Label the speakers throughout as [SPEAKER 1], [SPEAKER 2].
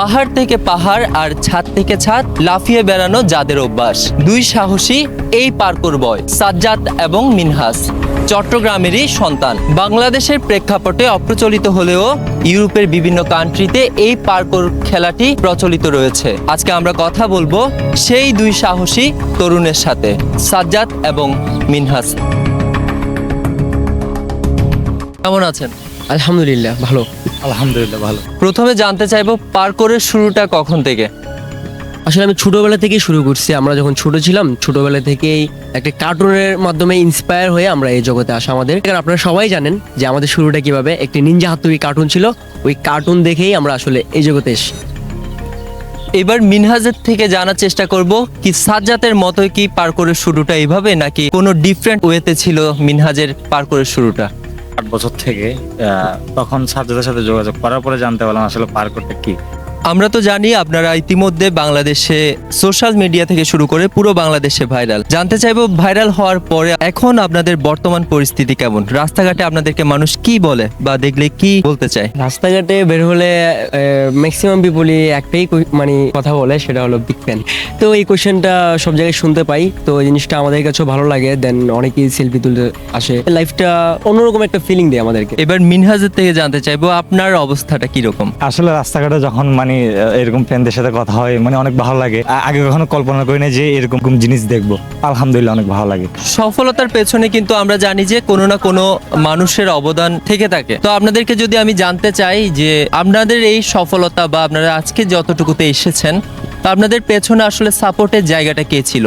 [SPEAKER 1] পাহাড় থেকে পাহাড় আর ছাদ থেকে ছাদ লাফিয়ে বেড়ানো যাদের অভ্যাস, দুই সাহসী এই পার্কুর বয় সাজ্জাদ এবং মিনহাজ চট্টগ্রামেরই সন্তান। বাংলাদেশের প্রেক্ষাপটে অপ্রচলিত হলেও ইউরোপের বিভিন্ন কান্ট্রিতে এই পার্কুর খেলাটি প্রচলিত রয়েছে। আজকে আমরা কথা বলবো সেই দুই সাহসী তরুণের সাথে, সাজ্জাদ এবং মিনহাজ। কেমন আছেন?
[SPEAKER 2] আলহামদুলিল্লাহ ভালো।
[SPEAKER 3] আলহামদুলিল্লাহ ভালো।
[SPEAKER 1] প্রথমে জানতে চাইবো পার্কুরের শুরুটা কখন থেকে?
[SPEAKER 2] আসলে আমি ছোটবেলা থেকেই শুরু করছি। আমরা যখন ছোট ছিলাম ছোটবেলা থেকেই একটা কার্টুনের মাধ্যমে ইন্সপায়ার হয়ে আমরা এই জগতে আসা। আমাদের কারণ আপনারা সবাই জানেন যে আমাদের শুরুটা কিভাবে, একটি নিনজা হাতুড়ি কার্টুন ছিল, ওই কার্টুন দেখেই আমরা আসলে এই জগতে এসেছি।
[SPEAKER 1] এবার মিনহাজের থেকে জানার চেষ্টা করব কি সাজ্জাদের মতোই কি পার্কুরের শুরুটা এইভাবে, নাকি কোনো ডিফারেন্ট ওয়েতে ছিল মিনহাজের পার্কুরের শুরুটা?
[SPEAKER 3] 8 বছর থেকে তখন ছাত্রদের সাথে যোগাযোগ করার পরে জানতে পারলাম আসলে পার্কটা কি।
[SPEAKER 1] আমরা তো জানি আপনারা ইতিমধ্যে বাংলাদেশে সোশ্যাল মিডিয়া থেকে শুরু করে পুরো বাংলাদেশে ভাইরাল। জানতে চাইবো ভাইরাল হওয়ার পরে এখন আপনাদের বর্তমান পরিস্থিতি কেমন? রাস্তাঘাটে আপনাদেরকে মানুষ কি বলে বা দেখলে কি বলতে চায়?
[SPEAKER 2] রাস্তাঘাটে বের হলে ম্যাক্সিমাম পিপলই একটাই মানে কথা বলে, সেটা হলো বিগ ফ্যান। তো এই কোয়েশ্চেনটা সব জায়গায় শুনতে পাই, তো এই জিনিসটা আমাদের কাছেও ভালো লাগে। দেন অনেকেই সেলফি তুলতে আসে, লাইফটা অন্যরকম একটা ফিলিং দেয় আমাদেরকে।
[SPEAKER 1] এবার মিনহাজের থেকে জানতে চাইবো আপনার অবস্থাটা কিরকম?
[SPEAKER 3] আসলে রাস্তাঘাটে যখন এরকম ফ্রেন্ডদের সাথে কথা হয় অনেক ভালো লাগে। আগে কখনো কল্পনা করি না যে এরকম জিনিস দেখবো। আলহামদুলিল্লাহ অনেক ভালো লাগে।
[SPEAKER 1] সফলতার পেছনে কিন্তু আমরা জানি যে কোনো না কোনো মানুষের অবদান থেকে থাকে। তো আপনাদেরকে যদি আমি জানতে চাই যে আপনাদের এই সফলতা বা আপনারা আজকে যতটুকুতে এসেছেন, তো আপনাদের পেছনে আসলে সাপোর্টের জায়গাটা কে ছিল?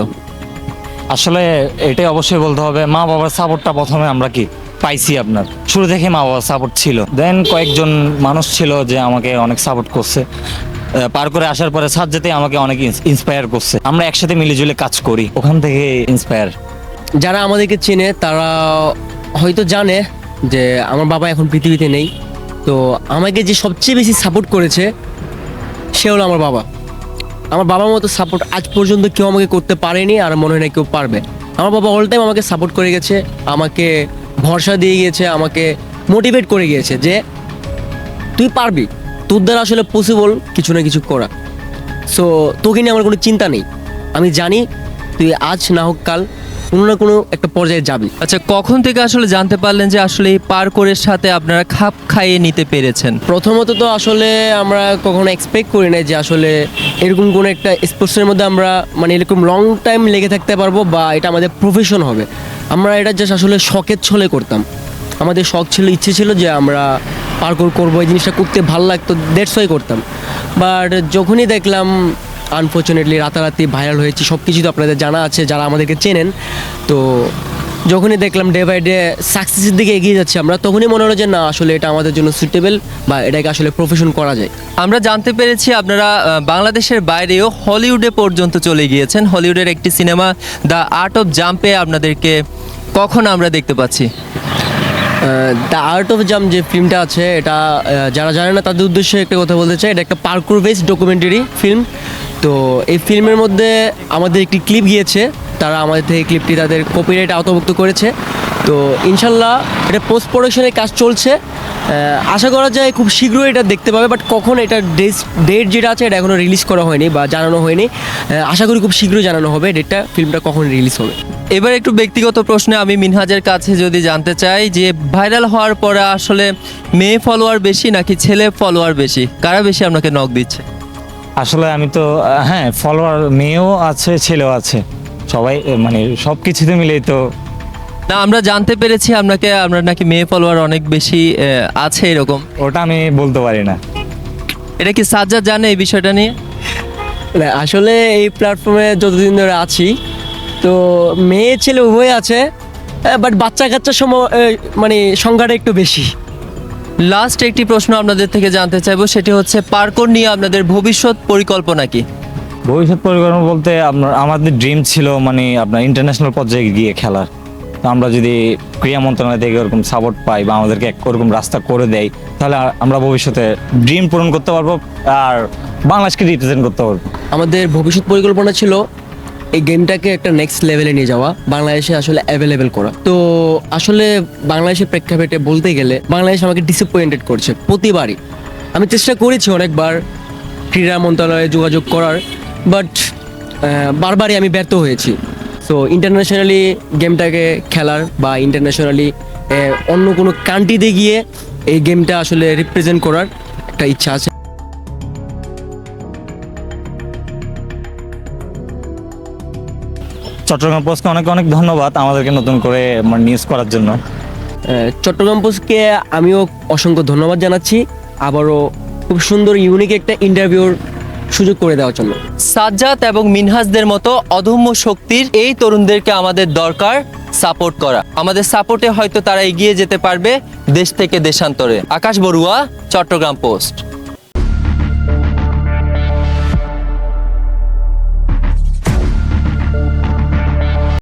[SPEAKER 3] আসলে এটাই অবশ্যই বলতে হবে, মা বাবার সাপোর্টটা প্রথমে আমরা পাইছি। আপনার শুরু থেকে মা বাবার সাপোর্ট ছিল, দেন কয়েকজন মানুষ ছিল যে আমাকে অনেক সাপোর্ট করছে। পার করে আসার পরে সাজ্জাদে আমাকে অনেক ইন্সপায়ার করছে। আমরা একসাথে মিলেজুলে কাজ করি, ওখান থেকে ইন্সপায়ার।
[SPEAKER 2] যারা আমাদেরকে চেনে তারা হয়তো জানে যে আমার বাবা এখন পৃথিবীতে নেই, তো আমাকে যে সবচেয়ে বেশি সাপোর্ট করেছে সে হলো আমার বাবা। আমার বাবার মতো সাপোর্ট আজ পর্যন্ত কেউ আমাকে করতে পারেনি, আর মনে হয় না কেউ পারবে। আমার বাবা অল টাইম আমাকে সাপোর্ট করে গেছে, আমাকে ভরসা দিয়ে গিয়েছে, আমাকে মোটিভেট করে গিয়েছে যে তুই পারবি, তোর দ্বারা আসলে পসিবল কিছু না কিছু করা। সো তোকে নিয়ে আমার কোনো চিন্তা নেই। আমি জানি তুই আজ না হোক কাল কোনো না কোনো একটা পর্যায়ে যাবি।
[SPEAKER 1] আচ্ছা, কখন থেকে আসলে জানতে পারলেন যে আসলে এই পার্কুরের সাথে আপনারা খাপ খাইয়ে নিতে পেরেছেন?
[SPEAKER 2] প্রথমত তো আসলে আমরা কখনো এক্সপেক্ট করি না যে আসলে এরকম কোনো একটা স্পোর্টসের মধ্যে আমরা এরকম লং টাইম লেগে থাকতে পারবো বা এটা আমাদের প্রফেশন হবে। আমরা এটা জাস্ট আসলে শখের ছলে করতাম। আমাদের শখ ছিল, ইচ্ছে ছিল যে আমরা পার্কুর করবো, এই জিনিসটা করতে ভালো লাগতো, দ্যাটস ওয়াই করতাম। বাট যখনই দেখলাম আনফর্চুনেটলি রাতারাতি ভাইরাল হয়েছি, সব কিছু তো আপনাদের জানা আছে যারা আমাদেরকে চেনেন। তো যখনই দেখলাম ডে বাই ডে সাকসেসের দিকে এগিয়ে যাচ্ছি আমরা, তখনই মনে হলো যে না আসলে এটা আমাদের জন্য সুইটেবল বা এটাকে আসলে প্রফেশন করা যায়।
[SPEAKER 1] আমরা জানতে পেরেছি আপনারা বাংলাদেশের বাইরেও হলিউডে পর্যন্ত চলে গিয়েছেন। হলিউডের একটি সিনেমা দ্য আর্ট অফ জাম্পে আপনাদেরকে কখন আমরা দেখতে পাচ্ছি?
[SPEAKER 2] দ্য আর্ট অফ জাম্প যে ফিল্মটা আছে, এটা যারা জানে না তাদের উদ্দেশ্যে একটা কথা বলতে চাই। এটা একটা পার্কুর বেসড ডকুমেন্টারি ফিল্ম। তো এই ফিল্মের মধ্যে আমাদের একটি ক্লিপ গিয়েছে, তারা আমাদের থেকে ক্লিপটি তাদের কপিরাইট আওতাভুক্ত করেছে। তো ইনশাল্লাহ এটা পোস্ট প্রোডাকশনের কাজ চলছে, আশা করা যায় খুব শীঘ্রই এটা দেখতে পাবে। বাট কখন এটা ডেট যেটা আছে এটা এখনও রিলিজ করা হয়নি বা জানানো হয়নি। আশা করি খুব শীঘ্রই জানানো হবে ডেটটা, ফিল্মটা কখন রিলিজ হবে।
[SPEAKER 1] এবার একটু ব্যক্তিগত প্রশ্নে আমি মিনহাজের কাছে যদি জানতে চাই যে ভাইরাল হওয়ার পরে আসলে মেয়ে ফলোয়ার বেশি নাকি ছেলে ফলোয়ার বেশি, কারা বেশি আপনাকে নক দিচ্ছে?
[SPEAKER 3] আসলে আমি তো হ্যাঁ, ফলোয়ার মেয়েও আছে ছেলেও আছে, সবাই সব কিছুতে মিলেই তো।
[SPEAKER 1] না, আমরা জানতে পেরেছি আপনার নাকি মেয়ে ফলোয়ার অনেক বেশি আছে এরকম।
[SPEAKER 3] ওটা আমি বলতে পারি না।
[SPEAKER 1] এটা কি সাজ্জাদ জানে এই বিষয়টা নিয়ে?
[SPEAKER 2] না, আসলে এই প্ল্যাটফর্মে যতদিন ধরে আছি তো মেয়ে ছেলে উভয় আছে, বাট বাচ্চা কাচ্চার সময় সংখ্যাটা একটু বেশি।
[SPEAKER 1] লাস্ট একটি প্রশ্ন আপনাদের থেকে জানতে চাইবো, সেটি হচ্ছে পার্কুর নিয়ে আপনাদের ভবিষ্যৎ পরিকল্পনা কি?
[SPEAKER 3] ভবিষ্যৎ পরিকল্পনা বলতে আমাদের ড্রিম ছিল আপনার ইন্টারন্যাশনাল পর্যায়ে গিয়ে খেলার। তো আমরা যদি ক্রীড়া মন্ত্রণালয় থেকে ওরকম সাপোর্ট পাই বা আমাদেরকে ওরকম রাস্তা করে দেয়, তাহলে আমরা ভবিষ্যতে ড্রিম পূরণ করতে পারবো আর বাংলাদেশকে রিপ্রেজেন্ট করতে পারবো।
[SPEAKER 2] আমাদের ভবিষ্যৎ পরিকল্পনা ছিল এই গেমটাকে একটা নেক্সট লেভেলে নিয়ে যাওয়া, বাংলাদেশে আসলে অ্যাভেলেবেল করা। তো আসলে বাংলাদেশের প্রেক্ষাপটে বলতে গেলে বাংলাদেশ আমাকে ডিসঅ্যাপয়েন্টেড করছে প্রতিবারই। আমি চেষ্টা করেছি অনেকবার, ক্রীড়া মন্ত্রণালয়ে যোগাযোগ করার, বাট বারবারই আমি ব্যর্থ হয়েছি। সো ইন্টারন্যাশনালি গেমটাকে খেলার বা ইন্টারন্যাশনালি অন্য কোনো কান্ট্রিতে গিয়ে এই গেমটা আসলে রিপ্রেজেন্ট করার একটা ইচ্ছা আছে।
[SPEAKER 3] চট্টগ্রাম পোস্টকে অনেক অনেক ধন্যবাদ আমাদেরকে নতুন করে নিউজ করার জন্য।
[SPEAKER 2] চট্টগ্রাম পোস্টকে আমিও অসংখ্য ধন্যবাদ জানাচ্ছি, আবারও খুব সুন্দর ইউনিক একটা ইন্টারভিউর সুযোগ করে দেওয়ার জন্য।
[SPEAKER 1] সাজ্জাদ এবং মিনহাসদের মতো অদম্য শক্তির এই তরুণদেরকে আমাদের দরকার সাপোর্ট করা। আমাদের সাপোর্টে হয়তো তারা এগিয়ে যেতে পারবে দেশ থেকে দেশান্তরে। আকাশ বড়ুয়া, চট্টগ্রাম পোস্ট।